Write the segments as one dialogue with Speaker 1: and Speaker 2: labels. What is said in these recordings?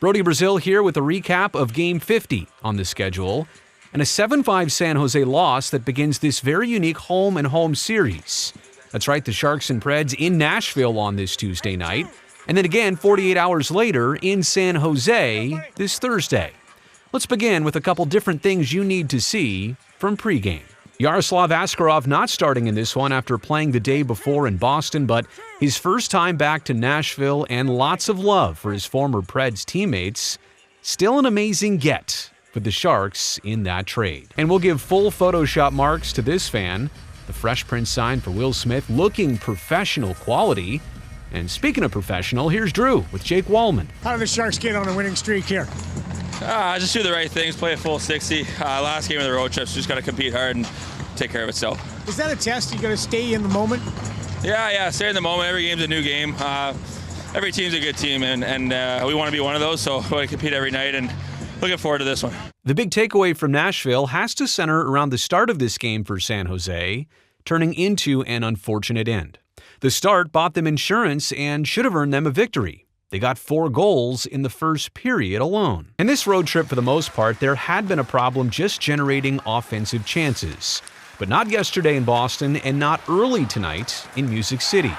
Speaker 1: Brodie Brazil here with a recap of Game 50 on the schedule, and a 7-5 San Jose loss that begins this very unique home-and-home series. That's right, the Sharks and Preds in Nashville on this Tuesday night, and then again 48 hours later in San Jose this Thursday. Let's begin with a couple different things you need to see from pregame. Yaroslav Askarov not starting in this one after playing the day before in Boston, but his first time back to Nashville and lots of love for his former Preds teammates. Still an amazing get for the Sharks in that trade. And we'll give full Photoshop marks to this fan. The Fresh Prince sign for Will Smith looking professional quality. And speaking of professional, here's Drew with Jake Wallman.
Speaker 2: How do the Sharks get on a winning streak here?
Speaker 3: Just do the right things, play a full 60. Last game of the road trips, just got to compete hard and take care of itself.
Speaker 2: Is that a test? You got to stay in the moment?
Speaker 3: Yeah, stay in the moment. Every game's a new game. Every team's a good team, and we want to be one of those, so we want to compete every night, and looking forward to this one.
Speaker 1: The big takeaway from Nashville has to center around the start of this game for San Jose, turning into an unfortunate end. The start bought them insurance and should have earned them a victory. They got 4 goals in the first period alone. In this road trip, for the most part, there had been a problem just generating offensive chances. But not yesterday in Boston and not early tonight in Music City.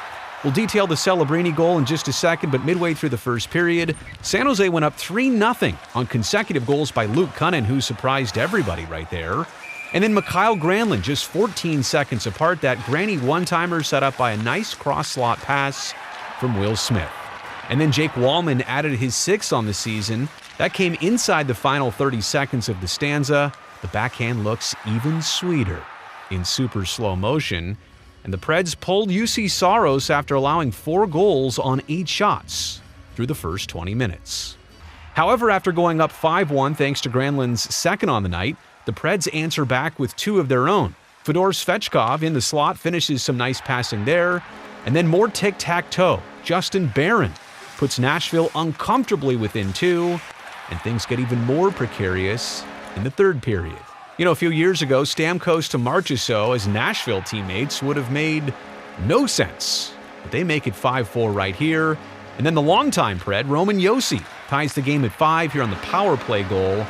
Speaker 1: We'll detail the Celebrini goal in just a second, but midway through the first period, San Jose went up 3-0 on consecutive goals by Luke Cunnin, who surprised everybody right there. And then Mikael Granlund, just 14 seconds apart, that granny one-timer set up by a nice cross-slot pass from Will Smith. And then Jake Wallman added his 6th on the season. That came inside the final 30 seconds of the stanza. The backhand looks even sweeter in super slow motion. And the Preds pulled UC Saros after allowing 4 goals on 8 shots through the first 20 minutes. However, after going up 5-1 thanks to Granlund's 2nd on the night, the Preds answer back with 2 of their own. Fedor Svechkov in the slot finishes some nice passing there. And then more tic-tac-toe. Justin Barron puts Nashville uncomfortably within 2, and things get even more precarious in the third period. You know, a few years ago, Stamkos to Marchessault as Nashville teammates would have made no sense. But they make it 5-4 right here. And then the longtime Pred, Roman Josi, ties the game at 5 here on the power play goal.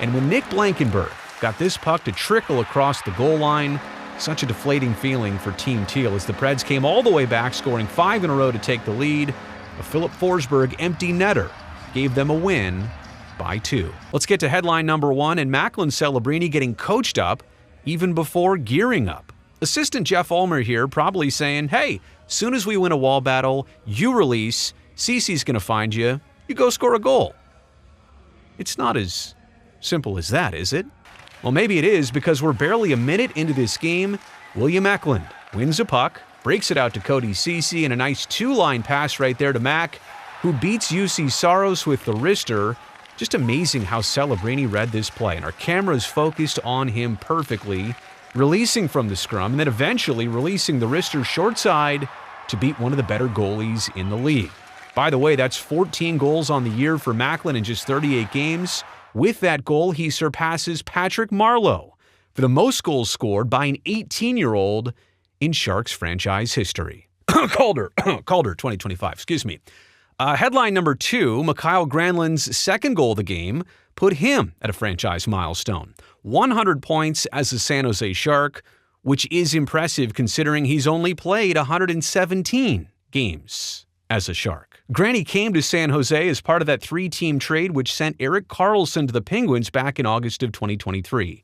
Speaker 1: And when Nick Blankenburg got this puck to trickle across the goal line, such a deflating feeling for Team Teal as the Preds came all the way back, scoring 5 in a row to take the lead. A Philip Forsberg empty netter gave them a win by 2. Let's get to headline number 1, and Macklin Celebrini getting coached up even before gearing up. Assistant Jeff Ulmer here probably saying, hey, soon as we win a wall battle, you release, Cece's going to find you, you go score a goal. It's not as simple as that, is it? Well, maybe it is, because we're barely a minute into this game. William Eklund wins a puck, breaks it out to Cody Cece, and a nice 2-line pass right there to Mac, who beats UC Saros with the wrister. Just amazing how Celebrini read this play, and our camera's focused on him perfectly, releasing from the scrum, and then eventually releasing the wrister short side to beat one of the better goalies in the league. By the way, that's 14 goals on the year for Macklin in just 38 games. With that goal, he surpasses Patrick Marleau for the most goals scored by an 18-year-old in Sharks franchise history. Calder 2025, excuse me. Headline number 2, Mikael Granlund's 2nd goal of the game put him at a franchise milestone. 100 points as a San Jose Shark, which is impressive considering he's only played 117 games as a Shark. Granny came to San Jose as part of that 3-team trade which sent Erik Karlsson to the Penguins back in August of 2023.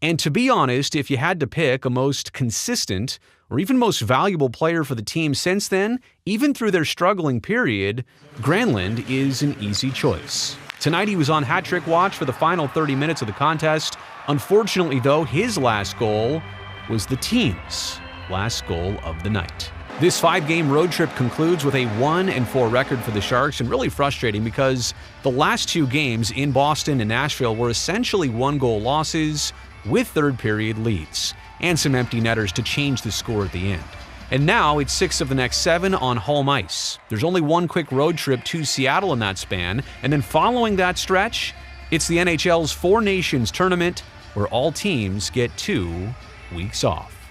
Speaker 1: And to be honest, if you had to pick a most consistent or even most valuable player for the team since then, even through their struggling period, Granlund is an easy choice. Tonight he was on hat-trick watch for the final 30 minutes of the contest. Unfortunately, though, his last goal was the team's last goal of the night. This 5-game road trip concludes with a 1-4 record for the Sharks, and really frustrating because the last 2 games in Boston and Nashville were essentially 1-goal losses with third-period leads and some empty netters to change the score at the end. And now it's 6 of the next 7 on home ice. There's only 1 quick road trip to Seattle in that span, and then following that stretch, it's the NHL's 4 Nations tournament where all teams get 2 weeks off.